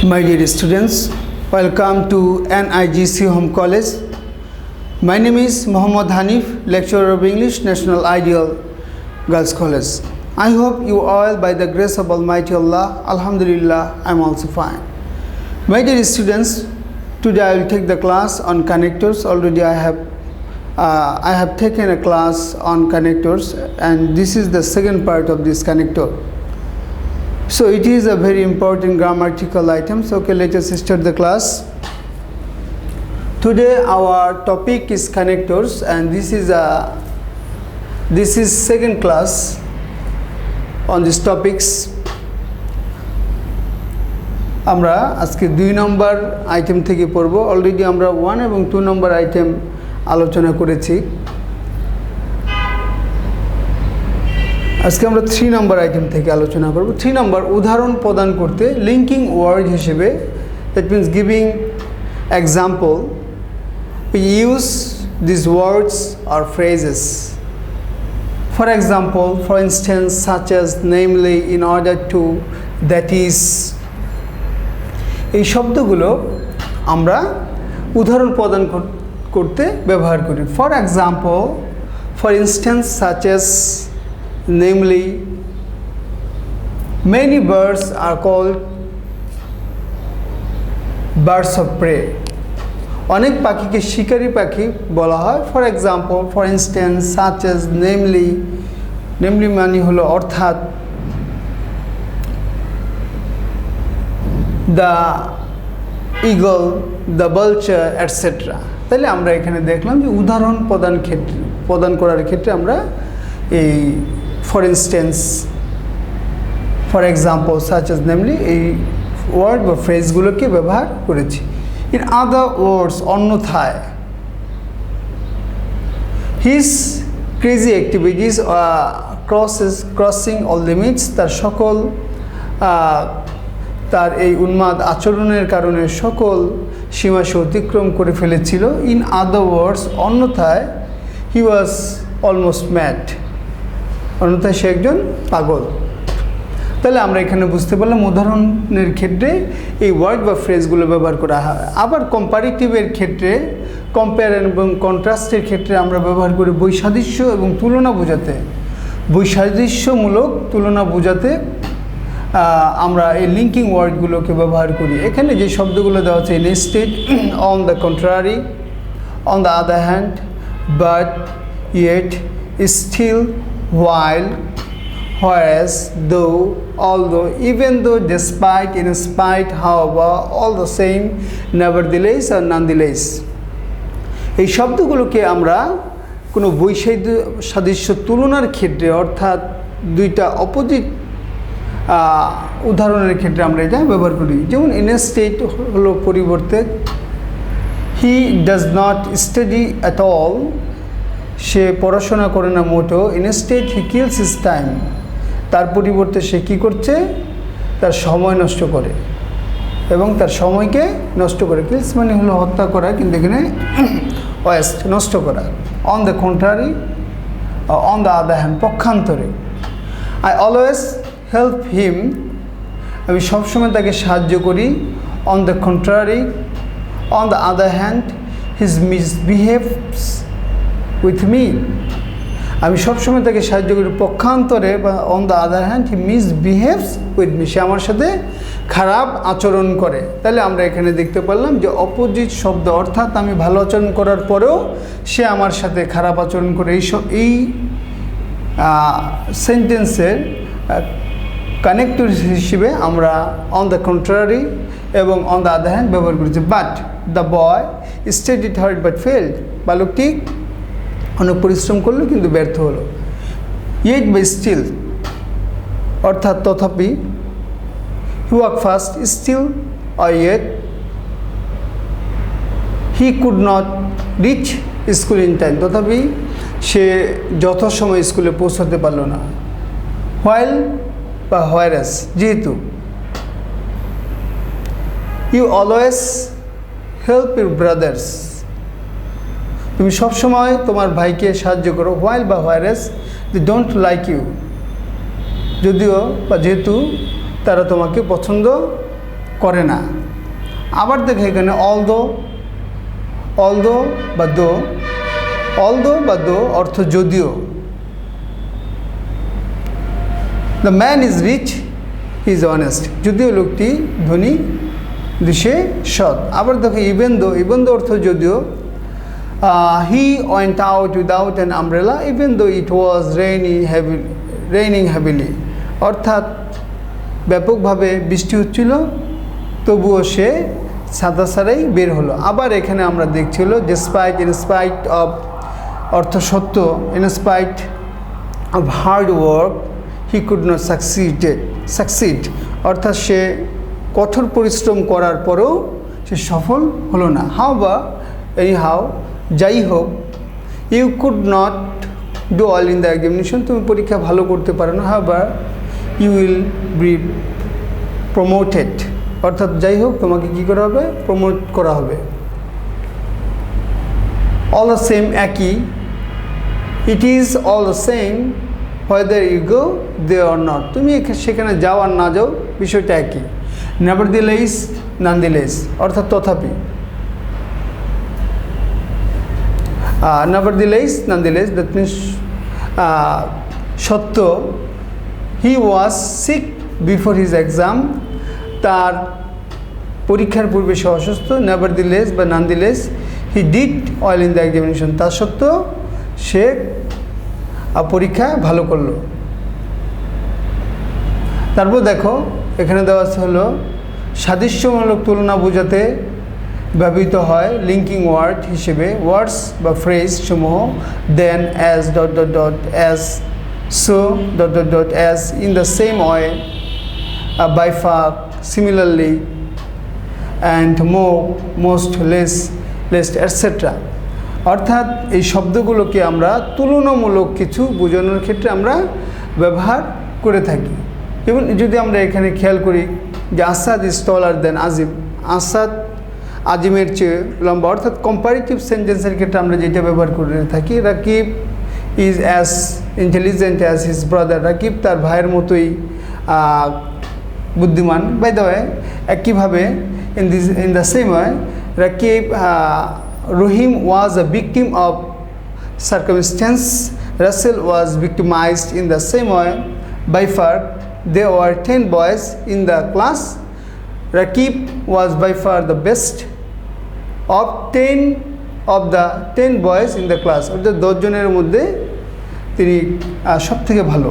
My dear students, welcome to NIGC Home College. My name is Mohammad Hanif, lecturer of English, National Ideal Girls College. I hope you all, by the grace of Almighty Allah, Alhamdulillah, I am also fine. My dear students, today I will take the class on connectors. Already I have taken a class on connectors, and this is the second part of this connector. So it is a very important grammatical item. So okay, let us start the class. Today our topic is connectors, and this is second class on these topics. আমরা আজকে 2 নম্বর item থেকে পড়ব। Already আমরা 1 এবং 2 নম্বর item আলোচনা করেছি। আজকে আমরা 3 নম্বর আইটেম থেকে আলোচনা করব। 3 নম্বর উদাহরণ প্রদান করতে লিঙ্কিং ওয়ার্ড হিসেবে, that means giving example, we use these words or phrases. For example, for instance, such as, namely, in order to, that is. এই শব্দগুলো আমরা উদাহরণ প্রদান করতে ব্যবহার করি। For example, for instance, such as, namely, many birds are called birds of prey. অনেক পাখিকে শিকারী পাখি বলা হয়। For example, for instance, such as, namely, namely মানে হলো অর্থাৎ, the eagle, the vulture, etc. তাহলে আমরা এখানে দেখলাম যে উদাহরণ প্রদান করার ক্ষেত্রে আমরা এই for instance, for example, such as, namely এই ওয়ার্ড বা ফ্রেজগুলোকে ব্যবহার করেছি। In other words, অন্যথায়, his crazy activities crossing all limits, তার এই উন্মাদ আচরণের কারণে সকল সীমা সে অতিক্রম করে ফেলেছিল। In other words, অন্যথায়, he was almost mad, অন্যথায় সে একজন পাগল। তাহলে আমরা এখানে বুঝতে পারলাম উদাহরণের ক্ষেত্রে এই ওয়ার্ড বা ফ্রেজগুলো ব্যবহার করা হয়। আবার কম্পারিটিভের ক্ষেত্রে, কম্পেয়ার এবং কন্ট্রাস্টের ক্ষেত্রে আমরা ব্যবহার করি বৈসাদৃশ্য এবং তুলনা বোঝাতে। বৈসাদৃশ্যমূলক তুলনা বোঝাতে আমরা এই লিঙ্কিং ওয়ার্ডগুলোকে ব্যবহার করি। এখানে যে শব্দগুলো দেওয়া আছে, instead, on the contrary, on the other hand, but, yet, still, while, whereas, though, although, even though, despite, in spite, however, all the same, nevertheless or nonetheless. এই শব্দগুলোকে আমরা কোনো বৈসাদৃশ্য তুলনার ক্ষেত্রে, অর্থাৎ দুইটা অপোজিট উদাহরণের ক্ষেত্রে আমরা এটা ব্যবহার করি। যেমন ইনস্টেড হলো পরিবর্তে, he does not study at all, সে পড়াশোনা করে না মোটো। Instead he kills his time, তার পরিবর্তে সে কী করছে, তার সময় নষ্ট করে এবং তার সময়কে নষ্ট করে। কিলস মানে হলো হত্যা করা, কিন্তু এখানে ওয়েস্ট, নষ্ট করা। On the contrary, on the other hand, পক্ষান্তরে। আই অলওয়েজ হেল্প হিম, আমি সবসময় তাকে সাহায্য করি। On the contrary, on the other hand, his misbehaves with me, আমি সবসময় তাকে সাহায্য করি। পক্ষান্তরে বা on the other hand, he misbehaves with me, সে আমার সাথে খারাপ আচরণ করে। তাহলে আমরা এখানে দেখতে পারলাম যে অপোজিট শব্দ, অর্থাৎ আমি ভালো আচরণ করার পরেও সে আমার সাথে খারাপ আচরণ করে। এই সেন্টেন্সের কানেক্টর হিসেবে আমরা অন দ্য কন্ট্রারি এবং অন দ্য আদার হ্যান্ড ব্যবহার করেছি। But the boy studied hard but failed, বালকটি অনেক পরিশ্রম করলো কিন্তু ব্যর্থ হলো। ইয়েট বাই স্টিল, অর্থাৎ তথাপি। He walk fast, still or yet, he could not reach school in time, তথাপি সে যথাসময়ে স্কুলে পৌঁছাতে পারল না। while বা whereas, যেহেতু। you always help your brothers, তুমি সবসময় তোমার ভাইকে সাহায্য করো। while বা whereas, they don't like you, যদিও বা যেহেতু তারা তোমাকে পছন্দ করে না। আবার দেখো এখানে অলদো বা দো অর্থ যদিও। The man is rich, he is honest, যদিও লোকটি ধনী সে সৎ। আবার দেখো ইভেন দো অর্থ যদিও। He went out without an umbrella even though it was raining heavily, অর্থাৎ ব্যাপকভাবে বৃষ্টি হচ্ছিল তবুও সে ছাতা ছাড়াই বের হলো। আবার এখানে আমরা দেখছিল ডিসপাইট, ইনস্পাইট অফ অর্থ সত্য, in spite of hard work he could not succeed, অর্থাৎ সে কঠোর পরিশ্রম করার পরেও সে সফল হলো না। এনিহাউ যাই হোক, you could not do all in the examination, তুমি পরীক্ষা ভালো করতে পারো না। However you will be promoted, অর্থাৎ যাই হোক তোমাকে কী করা হবে, প্রমোট করা হবে। অল দ্য সেম একই, it is all the same whether you go there or not, তুমি সেখানে যাও আর না যাও বিষয়টা একই। নেভারদিলেস, নানদিলেস অর্থাৎ তথাপি। নেভারদিলেস, নানদিলেস দ্যাট মিনস সত্য। He was sick before his exam, তার পরীক্ষার পূর্বে সে অসুস্থ। নেভারদিলেস বা nonetheless he did well in the examination, তা সত্ত্বেও সে পরীক্ষা ভালো করলো। তারপর দেখো এখানে দেওয়া আছে হলো সাদৃশ্যমূলক তুলনা বোঝাতে ব্যবহৃত হয় লিঙ্কিং ওয়ার্ড হিসেবে ওয়ার্ডস বা ফ্রেজ সমূহ then, as, dot dot dot, as, so, dot dot dot, as, in the same way, by far, similarly, and more, most, less, least, etcetera. অর্থাৎ এই শব্দগুলোকে আমরা তুলনামূলক কিছু বোঝানোর ক্ষেত্রে আমরা ব্যবহার করে থাকি। এবং যদি আমরা এখানে খেয়াল করি যে আসাদ ইজ টলার দেন আজিম, আসাদ আজিমের চেয়ে লম্বা, অর্থাৎ কম্পারেটিভ সেন্টেন্সের ক্ষেত্রে আমরা যেটা ব্যবহার করে থাকি। Rakib is as intelligent as his brother, Rakib তার ভাইয়ের মতোই বুদ্ধিমান। বাই দ্য ওয়ে একইভাবে in the same way Rakib, Rahim was a victim of circumstance, Russell was victimized in the same way. By far there were 10 boys in the class, Rakib was by far the best of the 10 boys in the class, অর্থাৎ 10 জনের মধ্যে তিনি সবথেকে ভালো।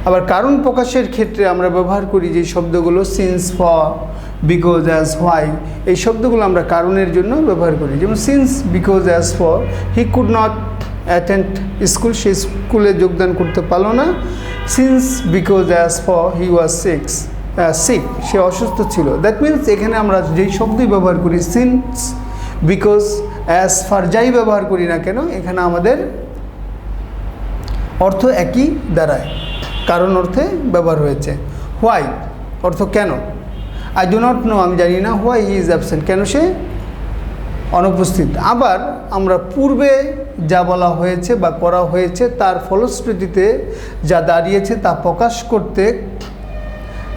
আবার কারণ প্রকাশের ক্ষেত্রে আমরা ব্যবহার করি যে শব্দগুলো since, for, because, as, why, এই শব্দগুলো আমরা কারণের জন্য ব্যবহার করি। যেমন since, because, as, for, he could not attend school, সে স্কুলে যোগদান করতে পারলো না। Since, because, as, for, he was sick, সে অসুস্থ ছিল। দ্যাট মিনস এখানে আমরা যেই শব্দই ব্যবহার করি সিন্স, বিকজ, অ্যাজ, ফর, যাই ব্যবহার করি না কেন এখানে আমাদের অর্থ একই দাঁড়ায়, কারণ অর্থে ব্যবহার হয়েছে। হোয়াই অর্থ কেন, আই ডু নট নো, আমি জানি না। হোয়াই হি ইজ অ্যাবসেন্ট, কেন সে অনুপস্থিত। আবার আমরা পূর্বে যা বলা হয়েছে বা করা হয়েছে তার ফলশ্রুতিতে যা দাঁড়িয়েছে তা প্রকাশ করতে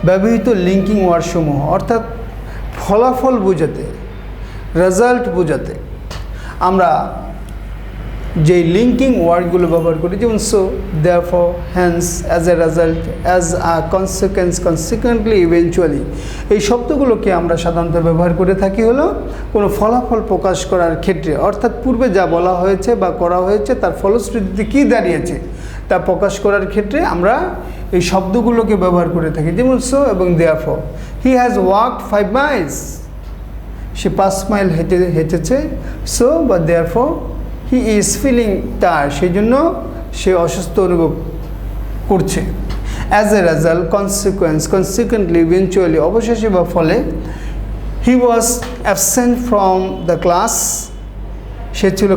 ব্যবহৃত লিঙ্কিং ওয়ার্ড সমূহ, অর্থাৎ ফলাফল বোঝাতে, রেজাল্ট বোঝাতে আমরা যে লিঙ্কিং ওয়ার্ডগুলো ব্যবহার করি, যেমন so, therefore, hence, as a result, as a consequence, consequently, eventually, এই শব্দগুলোকে আমরা সাধারণত ব্যবহার করে থাকি হলো কোনো ফলাফল প্রকাশ করার ক্ষেত্রে, অর্থাৎ পূর্বে যা বলা হয়েছে বা করা হয়েছে তার ফলশ্রুতিতে কী দাঁড়িয়েছে তা প্রকাশ করার ক্ষেত্রে আমরা এই শব্দগুলোকে ব্যবহার করে থাকি। যেমন সো এবং therefore, he has walked 5 miles, সে 5 মাইল হেঁটেছে। সো বা therefore he is feeling tired, সেই জন্য সে অসুস্থ অনুভব করছে। As a result, consequence, consequently, eventually, অবশেষে বা ফলে। He was absent from the class, সে ছিল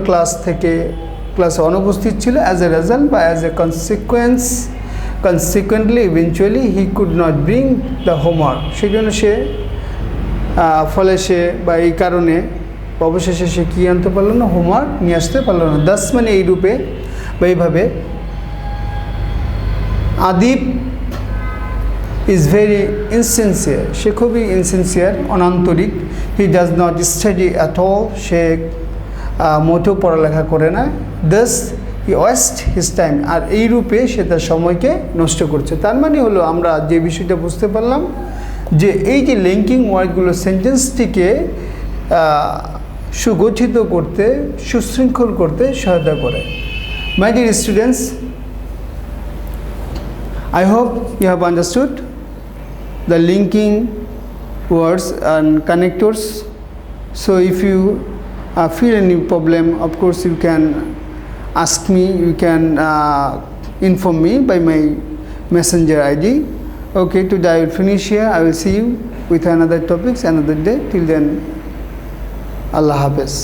ক্লাসে অনুপস্থিত ছিল। অ্যাজ এ রেজাল্ট বা as a consequence, consequently, eventually, he could not bring the homework, সেই জন্য সে ফলে সে বা এই কারণে অবশেষে সে কী আনতে পারলো না, হোমওয়ার্ক নিয়ে আসতে পারলো না। দাস মানে এই রূপে বা এইভাবে। আদিব is very insincere, সে খুবই ইনসিনসিয়ার, অনান্তরিক। He does not study at all, সে মোটেও পড়ালেখা করে না। Thus he waste his time, আর এই রূপে সে তার সময়কে নষ্ট করছে। তার মানে হলো আমরা যে বিষয়টা বুঝতে পারলাম যে এই যে লিঙ্কিং ওয়ার্ডগুলো সেন্টেন্সটিকে সুগঠিত করতে, সুশৃঙ্খল করতে সহায়তা করে। My dear students, I hope you have understood the linking words and connectors. So if you feel any problem, of course you can ask me, you can inform me by my messenger ID. Okay, today I will finish here. I will see you with another topics another day. Till then, Allah Hafiz.